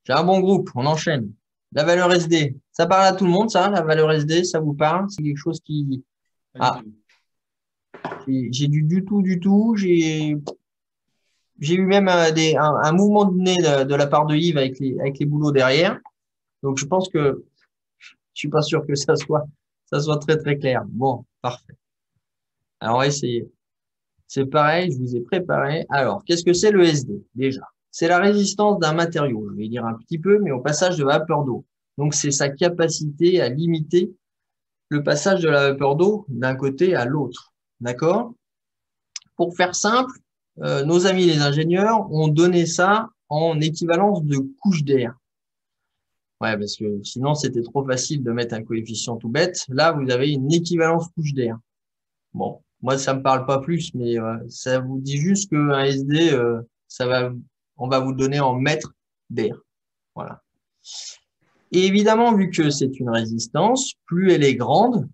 J'ai un bon groupe, on enchaîne. La valeur SD, ça parle à tout le monde, ça, la valeur SD, ça vous parle? C'est quelque chose qui… Pas du Ah, tout. j'ai du tout. J'ai eu même un mouvement de nez de la part de Yves avec les boulots derrière. Donc, je pense que je suis pas sûr que ça soit très, très clair. Bon, parfait. Alors, on va essayer. C'est pareil, je vous ai préparé. Alors, qu'est-ce que c'est le SD, déjà? C'est la résistance d'un matériau. Je vais dire un petit peu, mais au passage de vapeur d'eau. Donc, c'est sa capacité à limiter le passage de la vapeur d'eau d'un côté à l'autre. D'accord? Pour faire simple, nos amis les ingénieurs ont donné ça en équivalence de couche d'air. Ouais, parce que sinon, c'était trop facile de mettre un coefficient tout bête. Là, vous avez une équivalence couche d'air. Bon, moi, ça me parle pas plus, mais ça vous dit juste qu'un SD, on va vous le donner en mètres d'air. Voilà. Et évidemment, vu que c'est une résistance, plus elle est grande,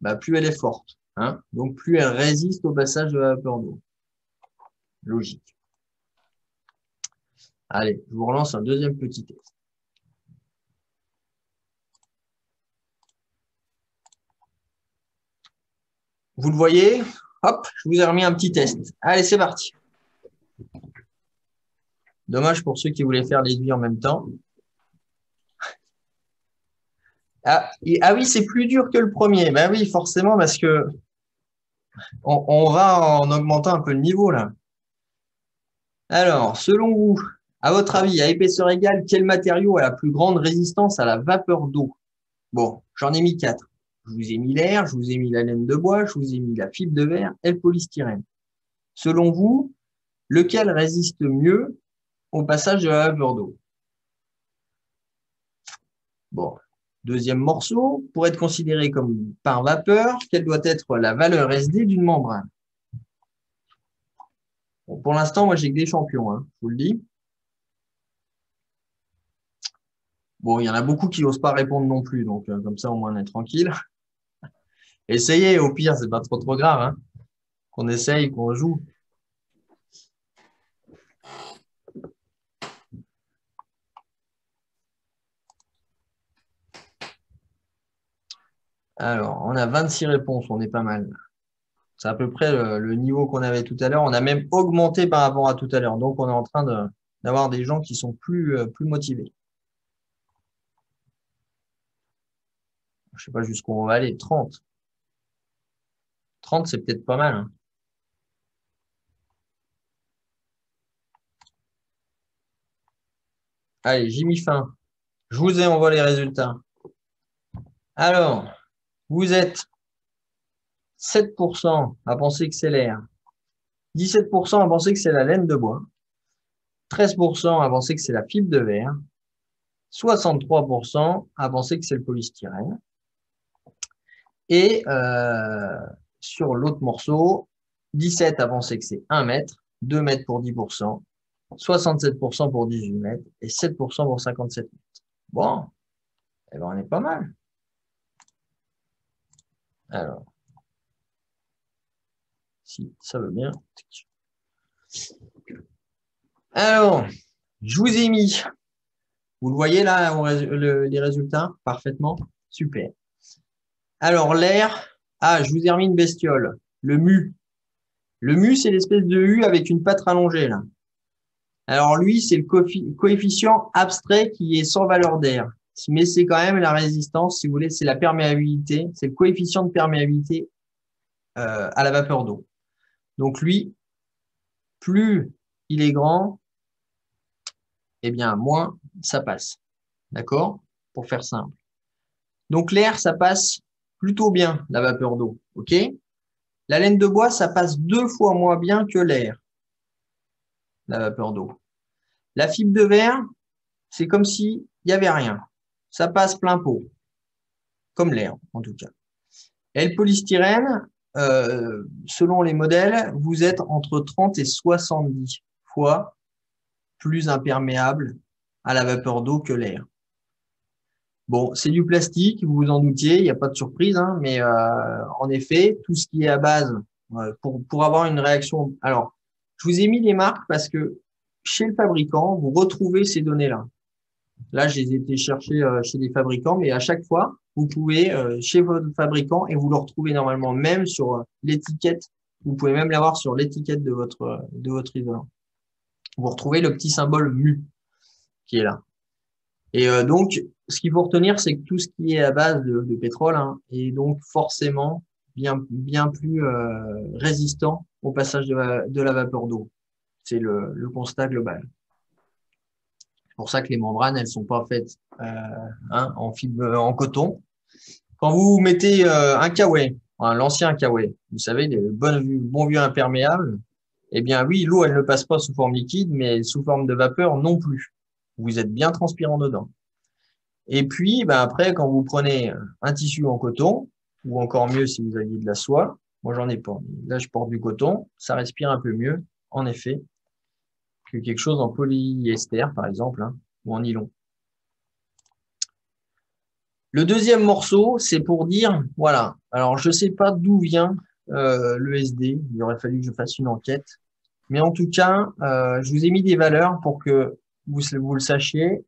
bah, plus elle est forte. Hein. Donc, plus elle résiste au passage de la vapeur d'eau. Logique. Allez, je vous relance un deuxième petit test. Vous le voyez? Hop, je vous ai remis un petit test. Allez, c'est parti. Dommage pour ceux qui voulaient faire les devis en même temps. Ah oui, c'est plus dur que le premier. Ben oui, forcément, parce que on va en augmentant un peu le niveau là. Alors, selon vous, à votre avis, à épaisseur égale, quel matériau a la plus grande résistance à la vapeur d'eau? Bon, j'en ai mis 4. Je vous ai mis l'air, je vous ai mis la laine de bois, je vous ai mis la fibre de verre et le polystyrène. Selon vous, lequel résiste mieux au passage de la vapeur d'eau? Bon, deuxième morceau, pour être considéré comme par vapeur, quelle doit être la valeur SD d'une membrane? Bon, pour l'instant, moi, j'ai que des champions, hein, je vous le dis. Bon, il y en a beaucoup qui n'osent pas répondre non plus, donc comme ça, au moins, on est tranquille. Essayez, au pire, c'est pas trop grave, hein, qu'on essaye, qu'on joue. Alors, on a 26 réponses, on est pas mal. C'est à peu près le niveau qu'on avait tout à l'heure. On a même augmenté par rapport à tout à l'heure. Donc, on est en train d'avoir des gens qui sont plus motivés. Je sais pas jusqu'où on va aller. 30. 30, c'est peut-être pas mal. Hein. Allez, j'ai mis fin. Je vous ai envoyé les résultats. Alors, vous êtes 7% à penser que c'est l'air, 17% à penser que c'est la laine de bois, 13% à penser que c'est la fibre de verre, 63% à penser que c'est le polystyrène. Et sur l'autre morceau, 17 à penser que c'est 1 mètre, 2 mètres pour 10%, 67% pour 18 mètres et 7% pour 57 mètres. Bon, eh ben on est pas mal. Alors, si ça veut bien. Alors, je vous ai mis, vous le voyez là, les résultats parfaitement? Super. Alors, l'air, je vous ai remis une bestiole, le mu. Le mu, c'est l'espèce de U avec une patte rallongée là. Alors lui, c'est le coefficient abstrait qui est sans valeur d'air. Mais c'est quand même la résistance, si vous voulez, c'est la perméabilité, c'est le coefficient de perméabilité à la vapeur d'eau. Donc lui, plus il est grand, eh bien moins ça passe. D'accord? Pour faire simple. Donc l'air, ça passe plutôt bien, la vapeur d'eau. OK? La laine de bois, ça passe 2 fois moins bien que l'air, la vapeur d'eau. La fibre de verre, c'est comme s'il n'y avait rien. Ça passe plein pot. Comme l'air, en tout cas. Et le polystyrène, selon les modèles, vous êtes entre 30 et 70 fois plus imperméable à la vapeur d'eau que l'air. Bon, c'est du plastique, vous vous en doutiez, il n'y a pas de surprise, hein, mais en effet, tout ce qui est à base, pour avoir une réaction… Alors, je vous ai mis les marques parce que chez le fabricant, vous retrouvez ces données-là. Là, je les ai été chercher chez des fabricants, mais à chaque fois, vous pouvez chez votre fabricant et vous le retrouvez normalement même sur l'étiquette. Vous pouvez même l'avoir sur l'étiquette de votre isolant. Vous retrouvez le petit symbole mu qui est là. Et donc, ce qu'il faut retenir, c'est que tout ce qui est à base de pétrole hein, est donc forcément bien plus résistant au passage de la vapeur d'eau. C'est le constat global. C'est pour ça que les membranes, elles sont pas faites hein, en coton. Quand vous mettez un K-Way, hein, l'ancien K-Way, vous savez, les bons vieux imperméables, eh bien oui, l'eau, elle ne passe pas sous forme liquide, mais sous forme de vapeur non plus. Vous êtes bien transpirant dedans. Et puis, ben après, quand vous prenez un tissu en coton, ou encore mieux si vous aviez de la soie, moi j'en ai pas. Là, je porte du coton, ça respire un peu mieux, en effet, que quelque chose en polyester, par exemple, hein, ou en nylon. Le deuxième morceau, c'est pour dire, voilà, alors je sais pas d'où vient le SD, il aurait fallu que je fasse une enquête, mais en tout cas, je vous ai mis des valeurs pour que vous le sachiez.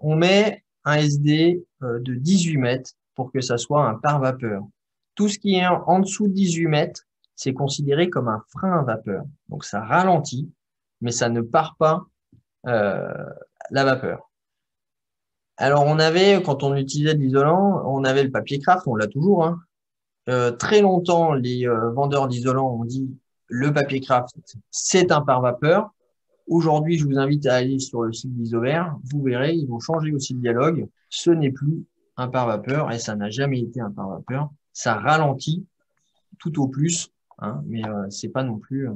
On met un SD de 18 mètres pour que ça soit un pare-vapeur. Tout ce qui est en dessous de 18 mètres, c'est considéré comme un frein à vapeur. Donc ça ralentit, mais ça ne part pas euh, la vapeur. Alors on avait, quand on utilisait de l'isolant, on avait le papier craft, on l'a toujours. Hein. Très longtemps, les vendeurs d'isolants ont dit le papier craft, c'est un pare-vapeur. Aujourd'hui, je vous invite à aller sur le site d'Isover. Vous verrez, ils vont changer aussi le dialogue. Ce n'est plus un pare-vapeur et ça n'a jamais été un pare-vapeur. Ça ralentit tout au plus, hein, mais c'est pas non plus.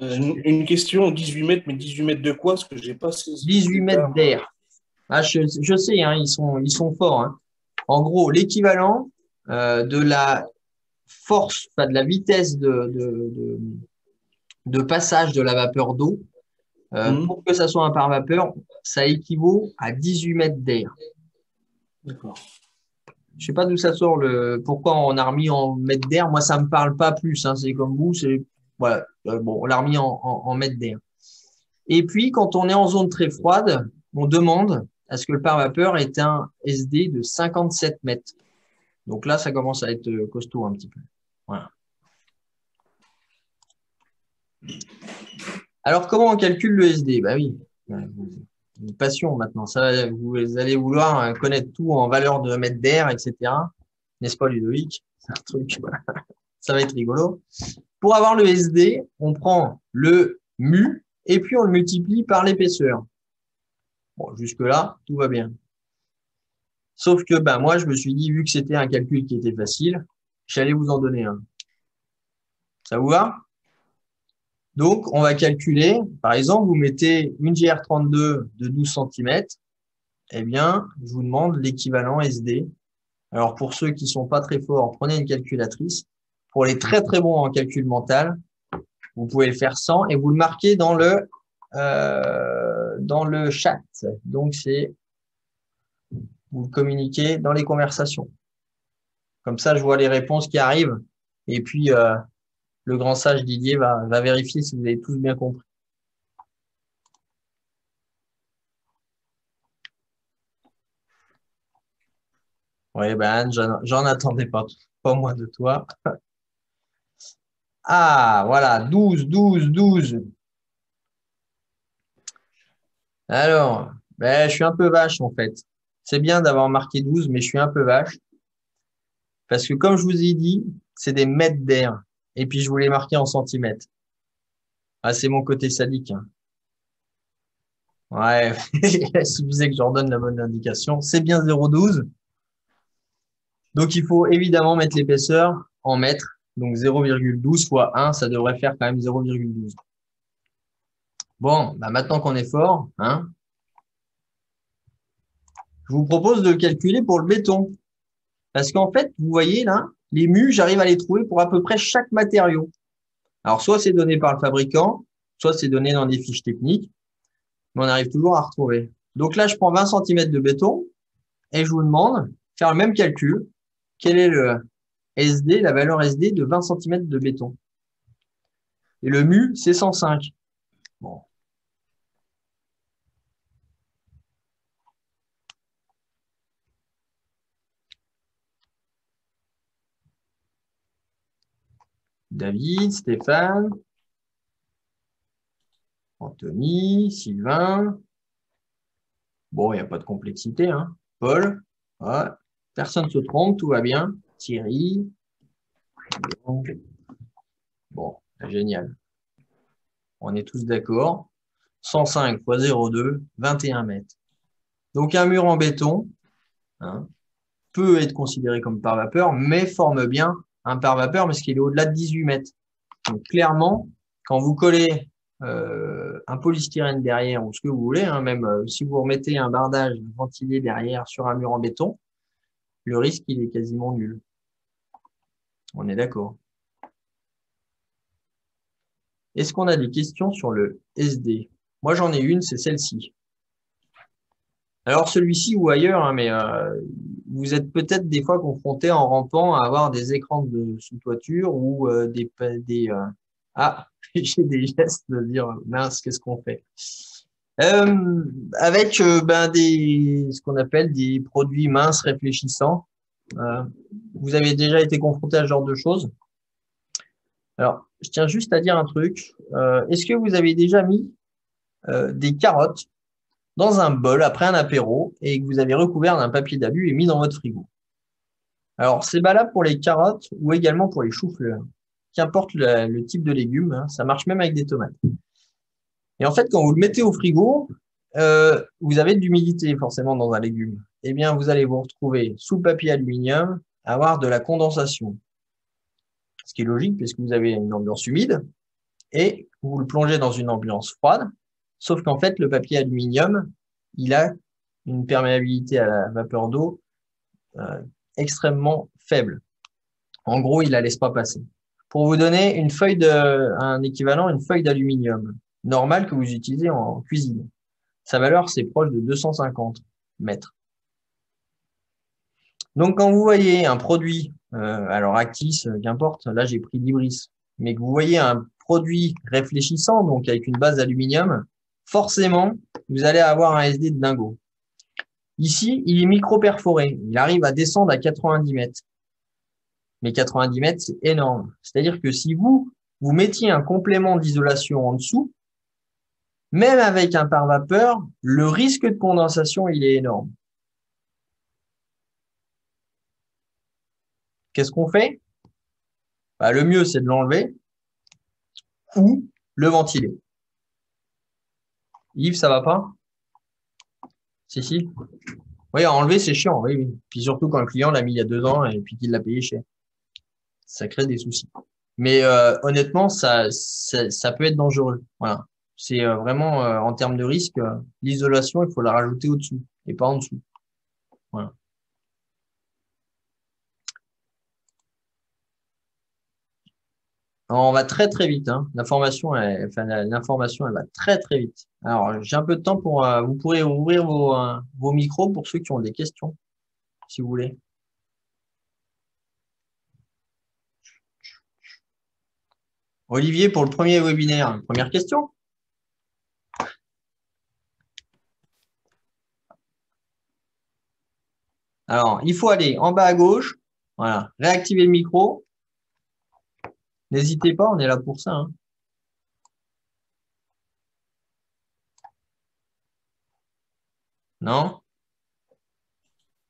Une question, 18 mètres, mais 18 mètres de quoi? Parce que j'ai pas saisi le 18 mètres détail. d'air. Ah, je sais, hein, ils sont forts. Hein. En gros, l'équivalent de la force, enfin, de la vitesse de passage de la vapeur d'eau, Mhm. pour que ça soit un pare-vapeur, ça équivaut à 18 mètres d'air. D'accord. Je sais pas d'où ça sort pourquoi on a remis en mètres d'air. Moi, ça me parle pas plus. Hein. C'est comme vous, c'est voilà. Bon, on l'a remis en mètres d'air. Et puis, quand on est en zone très froide, on demande à ce que le pare-vapeur ait un SD de 57 mètres. Donc là, ça commence à être costaud un petit peu. Voilà. Alors, comment on calcule le SD? Bah oui, une passion maintenant. Ça, vous allez vouloir connaître tout en valeur de mètres d'air, etc. N'est-ce pas, Ludovic? C'est un truc, voilà. Ça va être rigolo. Pour avoir le SD, on prend le mu et puis on le multiplie par l'épaisseur. Bon, jusque-là, tout va bien. Sauf que ben, moi, je me suis dit, vu que c'était un calcul qui était facile, j'allais vous en donner un. Ça vous va? Donc, on va calculer, par exemple, vous mettez une GR32 de 12 cm, eh bien, je vous demande l'équivalent SD. Alors, pour ceux qui sont pas très forts, prenez une calculatrice. Pour les très très bons en calcul mental, vous pouvez le faire sans et vous le marquez dans le chat. Donc, vous le communiquez dans les conversations. Comme ça, je vois les réponses qui arrivent. Et puis, le grand sage Didier va vérifier si vous avez tous bien compris. Oui, ben, Anne, j'en attendais pas moi de toi. Ah, voilà, 12, 12, 12. Alors, ben, je suis un peu vache en fait. C'est bien d'avoir marqué 12, mais je suis un peu vache. Parce que comme je vous ai dit, c'est des mètres d'air. Et puis je voulais marquer en centimètres. Ah, c'est mon côté sadique. Hein. Ouais, il suffisait que je leur donne la bonne indication. C'est bien 0,12. Donc il faut évidemment mettre l'épaisseur en mètres. Donc 0,12 fois 1, ça devrait faire quand même 0,12. Bon, bah maintenant qu'on est fort, hein, je vous propose de calculer pour le béton. Parce qu'en fait, vous voyez là, les mu, j'arrive à les trouver pour à peu près chaque matériau. Alors, soit c'est donné par le fabricant, soit c'est donné dans des fiches techniques, mais on arrive toujours à retrouver. Donc là, je prends 20 cm de béton et je vous demande de faire le même calcul. Quel est le SD, la valeur SD de 20 cm de béton? Et le mu, c'est 105. Bon. David, Stéphane, Anthony, Sylvain. Bon, il n'y a pas de complexité, hein. Paul, ouais. Personne ne se trompe, tout va bien. Thierry. Bon, génial. On est tous d'accord. 105 x 0,2, 21 mètres. Donc, un mur en béton, hein, peut être considéré comme pare-vapeur, mais forme bien un pare-vapeur parce qu'il est au-delà de 18 mètres. Donc, clairement, quand vous collez un polystyrène derrière ou ce que vous voulez, hein, même si vous remettez un bardage ventilé derrière sur un mur en béton, le risque, il est quasiment nul. On est d'accord. Est-ce qu'on a des questions sur le SD? Moi, j'en ai une, c'est celle-ci. Alors, celui-ci ou ailleurs, hein, mais vous êtes peut-être des fois confronté en rampant à avoir des écrans de sous-toiture ou Ah, j'ai des gestes de dire, mince, qu'est-ce qu'on fait? Avec ce qu'on appelle des produits minces réfléchissants. Vous avez déjà été confronté à ce genre de choses? Alors, je tiens juste à dire un truc. Est-ce que vous avez déjà mis des carottes dans un bol après un apéro et que vous avez recouvert d'un papier d'alu et mis dans votre frigo? Alors, c'est valable pour les carottes ou également pour les choux-fleurs. Qu'importe le type de légumes, hein, ça marche même avec des tomates. Et en fait, quand vous le mettez au frigo, vous avez de l'humidité forcément dans un légume. Eh bien, vous allez vous retrouver sous le papier aluminium, avoir de la condensation. Ce qui est logique puisque vous avez une ambiance humide et vous le plongez dans une ambiance froide. Sauf qu'en fait, le papier aluminium, il a une perméabilité à la vapeur d'eau extrêmement faible. En gros, il la laisse pas passer. Pour vous donner un équivalent, une feuille d'aluminium normale que vous utilisez en cuisine. Sa valeur, c'est proche de 250 mètres. Donc, quand vous voyez un produit, alors Actis, qu'importe, là j'ai pris Libris, mais que vous voyez un produit réfléchissant, donc avec une base d'aluminium, forcément, vous allez avoir un SD de dingo. Ici, il est micro-perforé. Il arrive à descendre à 90 mètres. Mais 90 mètres, c'est énorme. C'est-à-dire que si vous mettiez un complément d'isolation en dessous, même avec un pare-vapeur, le risque de condensation, il est énorme. Qu'est-ce qu'on fait? Le mieux, c'est de l'enlever ou le ventiler. Yves, ça va pas? Si. Oui, enlever, c'est chiant, oui. Puis surtout quand le client l'a mis il y a 2 ans et puis qu'il l'a payé cher. Ça crée des soucis. Mais honnêtement, ça peut être dangereux. Voilà. C'est vraiment, en termes de risque, l'isolation, il faut la rajouter au-dessus et pas en dessous. Voilà. Alors, on va très très vite. Hein. L'information, elle va très très vite. Alors, j'ai un peu de temps pour. Vous pourrez ouvrir vos micros pour ceux qui ont des questions, si vous voulez. Olivier, pour le premier webinaire, première question. Alors, il faut aller en bas à gauche. Voilà. Réactiver le micro. N'hésitez pas, on est là pour ça. Hein. Non?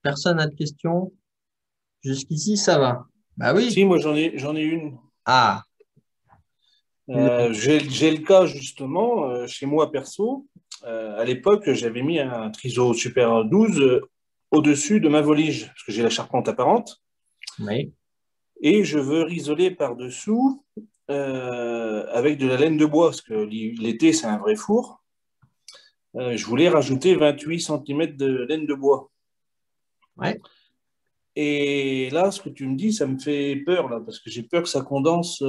Personne n'a de questions? Jusqu'ici, ça va. Bah oui. Si, moi j'en ai une. Ah. J'ai le cas justement chez moi perso. À l'époque, j'avais mis un Triso Super 12 au-dessus de ma volige, parce que j'ai la charpente apparente. Oui. Et je veux risoler par-dessous avec de la laine de bois, parce que l'été, c'est un vrai four. Je voulais rajouter 28 cm de laine de bois. Ouais. Et là, ce que tu me dis, ça me fait peur, là, parce que j'ai peur que ça condense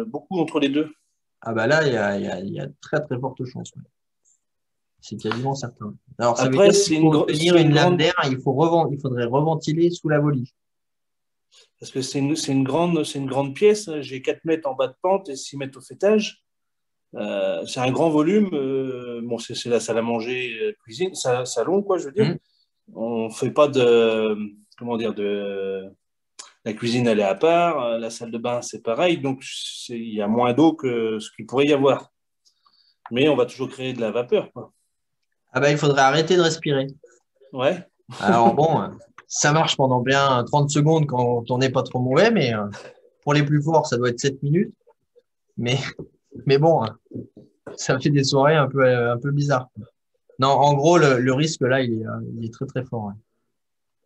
beaucoup entre les deux. Ah bah là, il y a très très forte chance. Ouais. C'est quasiment certain. Alors, ça veut Après, dire qu'il faut obtenir une lame d'air, il faudrait reventiler sous la volige. Parce que c'est une grande pièce. J'ai 4 mètres en bas de pente et 6 mètres au fêtage. C'est un grand volume. Bon, c'est la salle à manger, cuisine, salon, quoi, je veux dire. On fait pas de, comment dire, La cuisine, elle est à part, la salle de bain, c'est pareil, donc il y a moins d'eau que ce qu'il pourrait y avoir. Mais on va toujours créer de la vapeur, quoi. Ah bah, il faudrait arrêter de respirer. Ouais. Alors bon, ça marche pendant bien 30 secondes quand on n'est pas trop mauvais, mais pour les plus forts, ça doit être 7 minutes. Mais, mais bon, ça fait des soirées un peu bizarres. Non, en gros, le risque là, il est très très fort, ouais.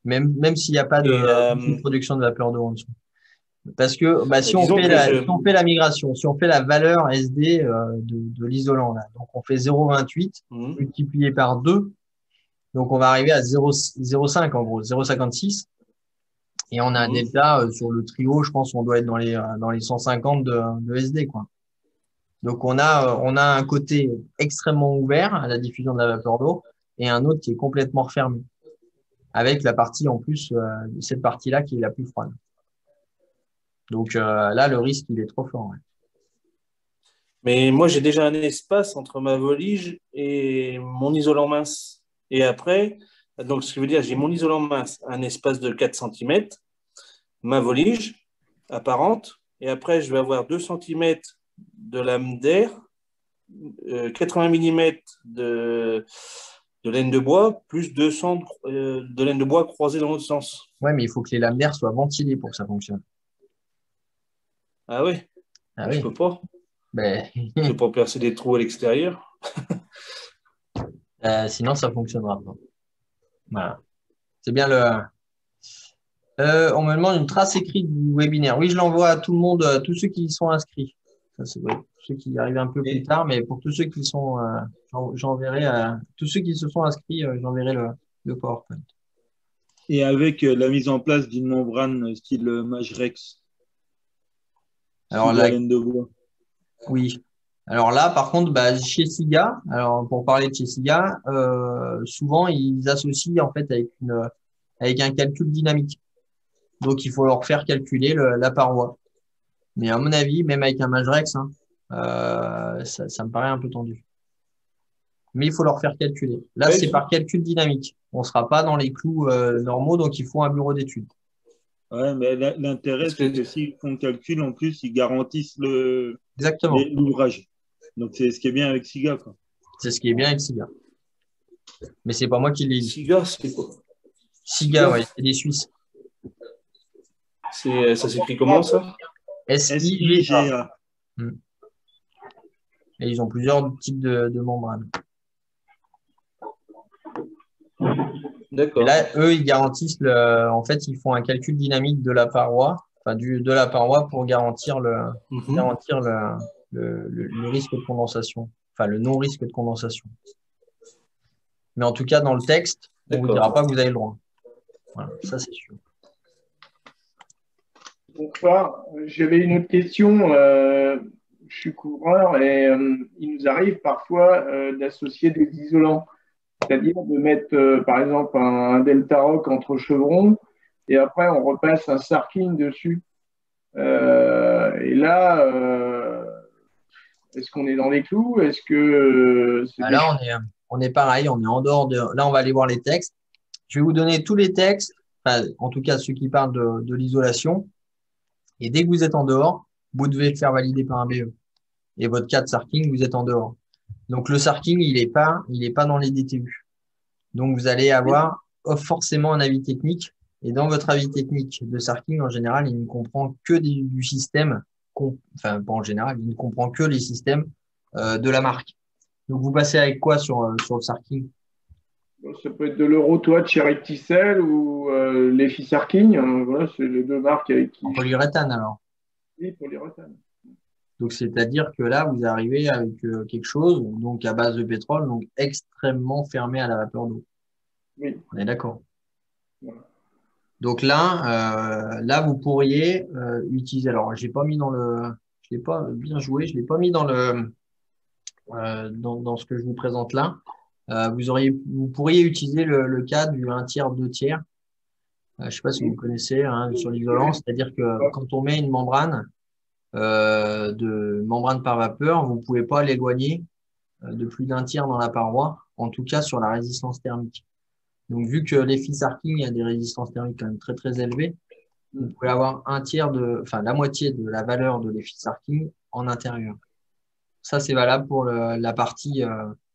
Même s'il n'y a pas de Et beaucoup de production de vapeur d'eau en dessous. Parce que bah, si on disons fait que si on fait la migration, si on fait la valeur SD de l'isolant là, donc on fait 0,28 Mhm. multiplié par 2, donc on va arriver à 0,5 en gros, 0,56. Et on a un Mhm. delta sur le trio, je pense qu'on doit être dans les 150 de SD, quoi. Donc on a un côté extrêmement ouvert à la diffusion de la vapeur d'eau et un autre qui est complètement refermé, avec la partie en plus, cette partie-là qui est la plus froide. Donc là, le risque, il est trop fort, ouais. Mais moi, j'ai déjà un espace entre ma volige et mon isolant mince. Et après, donc ce qui veut dire, j'ai mon isolant mince, un espace de 4 centimètres, ma volige apparente, et après, je vais avoir 2 centimètres de lame d'air, 80 millimètres de laine de bois, plus 200 de laine de bois croisée dans l'autre sens. Ouais, mais il faut que les lames d'air soient ventilées pour que ça fonctionne. Ah oui, Ah je oui, peux pas. ben, Je peux pas percer des trous à l'extérieur. sinon ça fonctionnera pas. Voilà. C'est bien le. On me demande une trace écrite du webinaire. Oui, je l'envoie à tout le monde, tous ceux qui y sont inscrits. Ça, c'est vrai. Ceux qui arrivent un peu plus Et, tard, mais pour tous ceux qui sont, j'enverrai tous ceux qui se sont inscrits, j'enverrai le PowerPoint. et avec la mise en place d'une membrane style Majrex Alors sous la là, laine de bois. oui. Alors là, par contre, bah, chez SIGA, alors pour parler de chez SIGA, souvent ils associent en fait avec un calcul dynamique. Donc il faut leur faire calculer la paroi. Mais à mon avis, même avec un Majrex, hein, ça me paraît un peu tendu. Mais il faut leur faire calculer. Là, Ouais, c'est par calcul dynamique. On ne sera pas dans les clous normaux, donc il faut un bureau d'études. Ouais, mais l'intérêt, parce c'est que que s'ils font le calcul, en plus, ils garantissent Exactement. l'ouvrage. Donc, c'est ce qui est bien avec SIGA, quoi. C'est ce qui est bien avec SIGA. Mais c'est pas moi qui l'ai dit. Siga, c'est quoi? SIGA, Siga, ouais, c'est des Suisses. ça s'écrit comment ça? SIGA. SIGA. Hmm. Et ils ont plusieurs types de membranes. Et D'accord. là, eux, ils garantissent en fait, ils font un calcul dynamique de la paroi, enfin, de la paroi pour garantir Mhm. garantir le risque de condensation, enfin, le non-risque de condensation. Mais en tout cas, dans le texte, on vous dira D'accord. pas que vous avez le droit. Voilà, ça, c'est sûr. Bonsoir. J'avais une autre question. Je suis couvreur et il nous arrive parfois d'associer des isolants, c'est-à-dire de mettre par exemple un Delta Rock entre chevrons et après on repasse un Sarking dessus. Et là, est-ce qu'on est dans les clous? Est-ce que c'est Bah, des là, choses? on est pareil, on est en dehors de. Là, on va aller voir les textes. Je vais vous donner tous les textes, enfin, en tout cas ceux qui parlent de l'isolation. Et dès que vous êtes en dehors, vous devez le faire valider par un BE. Et votre cas de Sarking, vous êtes en dehors. Donc le Sarking, il est pas dans les DTU. Donc vous allez avoir forcément un avis technique. Et dans votre avis technique de Sarking, en général, il ne comprend que du système, enfin pas en général, il ne comprend que les systèmes de la marque. Donc vous passez avec quoi sur le Sarking? Ça peut être de l'Eurotoit chez Recticel ou l'Effy Sarking. Voilà, c'est les deux marques avec qui En je polyuréthane alors. suis pour les retables. Donc c'est-à-dire que là, vous arrivez avec quelque chose donc à base de pétrole, donc extrêmement fermé à la vapeur d'eau. Oui. On est d'accord. Voilà. Donc là, vous pourriez utiliser. Alors, j'ai pas mis je l'ai pas bien joué, je l'ai pas mis dans ce que je vous présente là. Vous pourriez utiliser le cas du 1/3, 2/3. Je sais pas si vous connaissez hein, sur l'isolant, c'est-à-dire que quand on met une membrane de membrane par vapeur, vous pouvez pas l'éloigner de plus d'1/3 dans la paroi, en tout cas sur la résistance thermique. Donc, vu que les fils Harking a des résistances thermiques quand même très très élevées, vous pouvez avoir la moitié de la valeur de l'effice arcing en intérieur. Ça, c'est valable pour la partie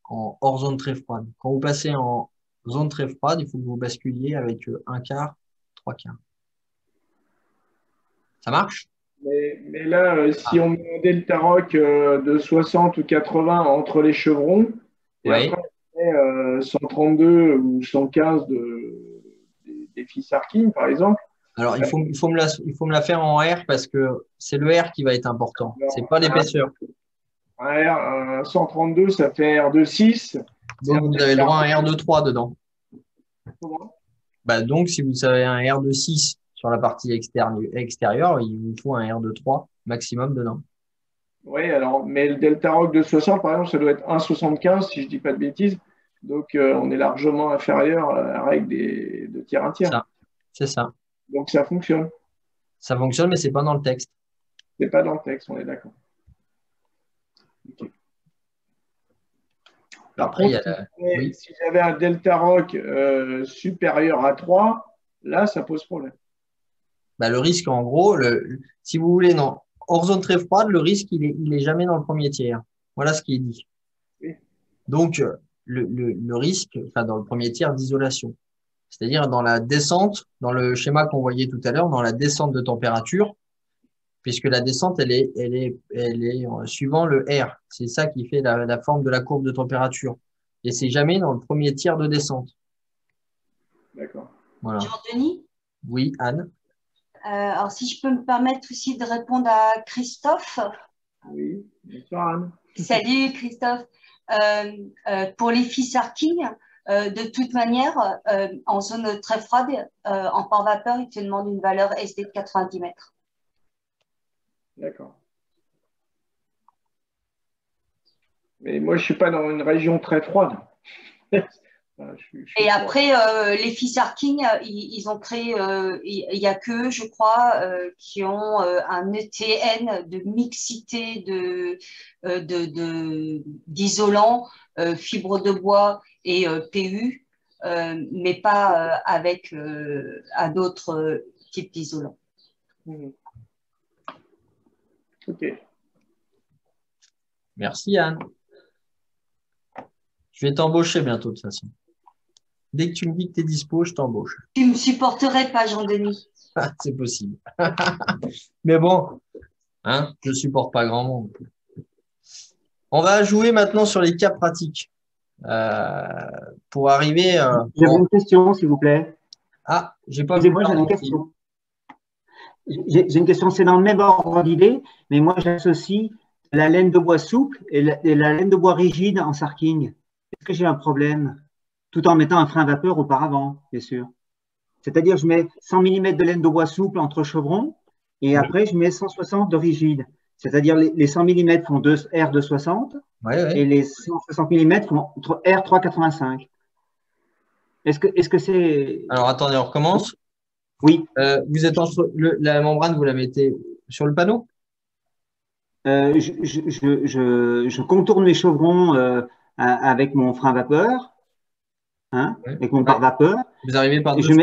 en hors zone très froide. Quand vous passez en zone très froide, il faut que vous basculiez avec un quart, trois quarts. Ça marche? Mais là, si on met un delta rock de 60 ou 80 entre les chevrons, et Oui. après on met 132 ou 115 des fils arcing, par exemple. Alors, il faut me la faire en R parce que c'est le R qui va être important. C'est pas l'épaisseur. Un 132, ça fait R de 6. Donc, vous avez le droit à un R de 3 dedans. Comment? Bah, donc, si vous avez un R de 6 sur la partie extérieure, il vous faut un R de 3 maximum dedans. Oui, alors, mais le delta rock de 60, par exemple, ça doit être 1,75 si je ne dis pas de bêtises. Donc, on est largement inférieur à la règle de tiers un tiers. C'est ça. Donc, ça fonctionne. Ça fonctionne, mais c'est pas dans le texte. C'est pas dans le texte, on est d'accord. Okay. Après, oui. Si j'avais un delta rock supérieur à 3, là, ça pose problème. Bah, le risque, en gros, si vous voulez, non, hors zone très froide, le risque, il est jamais dans le premier tiers. Voilà ce qui est dit. Oui. Donc, le risque, enfin, dans le premier tiers d'isolation. C'est-à-dire dans la descente, dans le schéma qu'on voyait tout à l'heure, dans la descente de température, puisque la descente, elle est suivant le R. C'est ça qui fait la forme de la courbe de température. Et c'est jamais dans le premier tiers de descente. D'accord. Voilà. Jean-Denis? Oui, Anne. Alors, si je peux me permettre aussi de répondre à Christophe. Oui, bonsoir Anne. Salut Christophe. Pour les fils arcing, de toute manière, en zone très froide, en port vapeur, il te demande une valeur SD de 90 mètres. D'accord. Mais moi, je ne suis pas dans une région très froide. Et après, les fils arcing, ils ont créé, il n'y a que, je crois, qui ont un ETN de mixité d'isolants, fibres de bois et PU, mais pas avec à d'autres types d'isolants. Ok. Merci Anne. Je vais t'embaucher bientôt de toute façon. Dès que tu me dis que tu es dispo, je t'embauche. Tu ne me supporterais pas, Jean-Denis. C'est possible. Mais bon, hein, je ne supporte pas grand monde. On va jouer maintenant sur les cas pratiques. Pour arriver… J'avais une question, s'il vous plaît. Ah, j'ai pas vu. Moi, j'ai une question. J'ai une question, c'est dans le même ordre d'idée, mais moi, j'associe la laine de bois souple et la laine de bois rigide en sarking. Est-ce que j'ai un problème? Tout en mettant un frein à vapeur auparavant, bien sûr. C'est-à-dire, je mets 100 mm de laine de bois souple entre chevrons et après, je mets 160 de rigide. C'est-à-dire, les 100 mm font R 260 et les 160 mm font R 385. Est-ce que c'est… Alors, attendez, on recommence. Oui. Vous êtes la membrane, vous la mettez sur le panneau? Je contourne mes chevrons avec mon frein à vapeur. Hein, avec mon pare-vapeur. Vous arrivez par-dessus.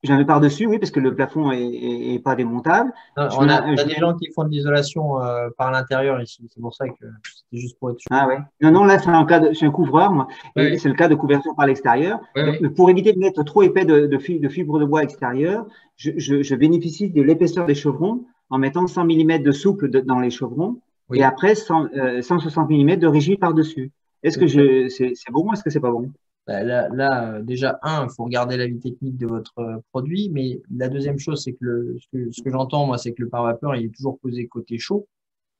Je mets par-dessus, oui, parce que le plafond est pas démontable. On a des gens qui font de l'isolation par l'intérieur ici. C'est pour ça que c'était juste pour être sûr. Ah ouais. Non, là, je suis un couvreur, moi. Oui. C'est le cas de couverture par l'extérieur. Oui. Pour éviter de mettre trop épais de fibres de bois extérieures, je bénéficie de l'épaisseur des chevrons en mettant 100 mm de souple dans les chevrons et après 160 mm de rigide par-dessus. Est-ce que c'est bon ou est-ce que c'est pas bon? Là, déjà, il faut regarder la vie technique de votre produit, mais la deuxième chose, c'est que ce que j'entends, moi, c'est que le pare-vapeur, il est toujours posé côté chaud.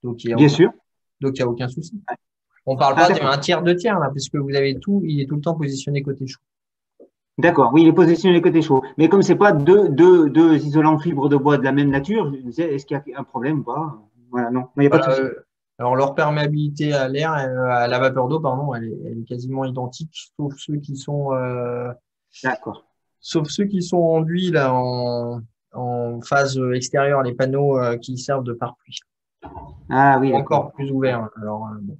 Donc, il n'y a aucun souci. On ne parle pas d'un tiers, deux tiers, là, puisque vous avez il est tout le temps positionné côté chaud. D'accord, oui, il est positionné côté chaud. Mais comme ce n'est pas deux isolants fibres de bois de la même nature, je me disais, est-ce qu'il y a un problème ou pas? Voilà, non, il n'y a pas de souci. Alors, leur perméabilité à l'air, à la vapeur d'eau, pardon, elle est quasiment identique, sauf ceux qui sont, d'accord. Sauf ceux qui sont enduits là en phase extérieure, les panneaux qui servent de pare-pluie. Ah oui. Encore plus ouverts. Alors, bon.